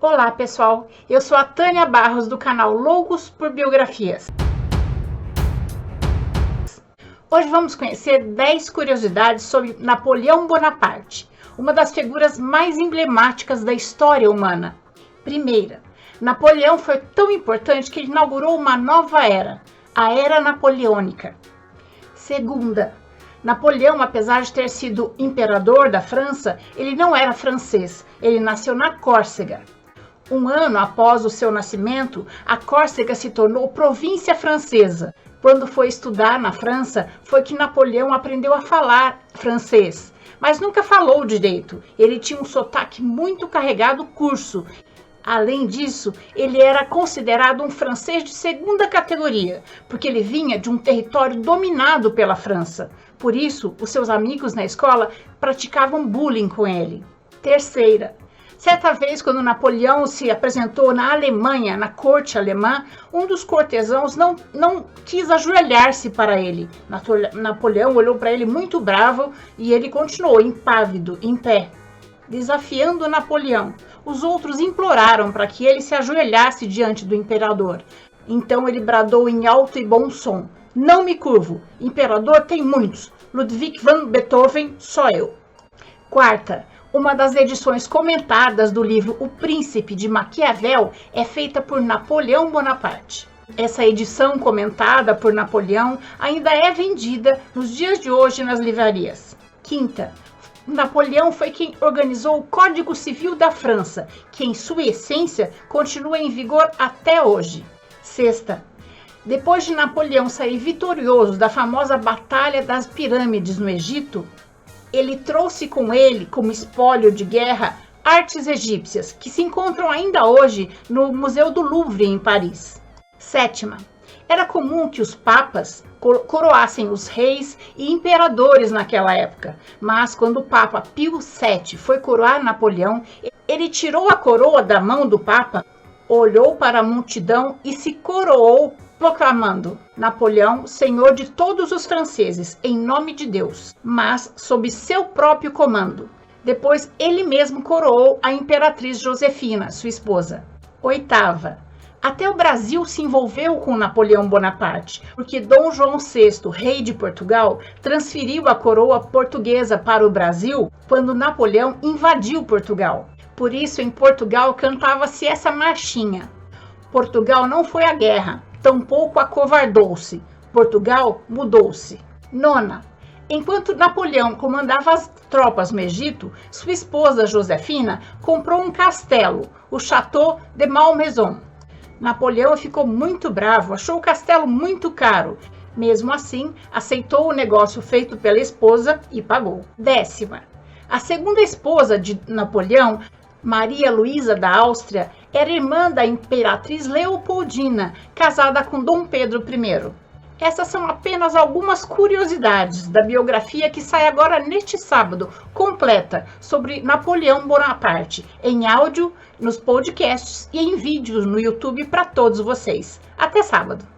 Olá pessoal, eu sou a Tânia Barros do canal Loucos por Biografias. Hoje vamos conhecer 10 curiosidades sobre Napoleão Bonaparte, uma das figuras mais emblemáticas da história humana. Primeira, Napoleão foi tão importante que ele inaugurou uma nova era, a Era Napoleônica. Segunda, Napoleão, apesar de ter sido imperador da França, ele não era francês, ele nasceu na Córcega. Um ano após o seu nascimento, a Córcega se tornou província francesa. Quando foi estudar na França, foi que Napoleão aprendeu a falar francês, mas nunca falou direito. Ele tinha um sotaque muito carregado curso. Além disso, ele era considerado um francês de segunda categoria, porque ele vinha de um território dominado pela França. Por isso, os seus amigos na escola praticavam bullying com ele. Terceira, certa vez, quando Napoleão se apresentou na Alemanha, na corte alemã, um dos cortesãos não quis ajoelhar-se para ele. Napoleão olhou para ele muito bravo e ele continuou impávido, em pé, desafiando Napoleão. Os outros imploraram para que ele se ajoelhasse diante do imperador. Então ele bradou em alto e bom som: "Não me curvo, imperador tem muitos, Ludwig van Beethoven só eu." Quarta, uma das edições comentadas do livro O Príncipe de Maquiavel é feita por Napoleão Bonaparte. Essa edição comentada por Napoleão ainda é vendida nos dias de hoje nas livrarias. Quinta, Napoleão foi quem organizou o Código Civil da França, que em sua essência continua em vigor até hoje. Sexta, depois de Napoleão sair vitorioso da famosa Batalha das Pirâmides no Egito, ele trouxe com ele, como espólio de guerra, artes egípcias, que se encontram ainda hoje no Museu do Louvre, em Paris. Sétima, era comum que os papas coroassem os reis e imperadores naquela época, mas quando o Papa Pio VII foi coroar Napoleão, ele tirou a coroa da mão do Papa, olhou para a multidão e se coroou, proclamando: "Napoleão, senhor de todos os franceses, em nome de Deus", mas sob seu próprio comando. Depois ele mesmo coroou a imperatriz Josefina, sua esposa. Oitava, até o Brasil se envolveu com Napoleão Bonaparte, porque Dom João VI, rei de Portugal, transferiu a coroa portuguesa para o Brasil quando Napoleão invadiu Portugal. Por isso, em Portugal, cantava-se essa marchinha: "Portugal não foi à guerra, tampouco acovardou-se. Portugal mudou-se." Nona, enquanto Napoleão comandava as tropas no Egito, sua esposa Josefina comprou um castelo, o Château de Malmaison. Napoleão ficou muito bravo, achou o castelo muito caro. Mesmo assim, aceitou o negócio feito pela esposa e pagou. Décima, a segunda esposa de Napoleão, Maria Luísa da Áustria, era irmã da imperatriz Leopoldina, casada com Dom Pedro I. Essas são apenas algumas curiosidades da biografia que sai agora neste sábado, completa, sobre Napoleão Bonaparte, em áudio, nos podcasts e em vídeos no YouTube para todos vocês. Até sábado!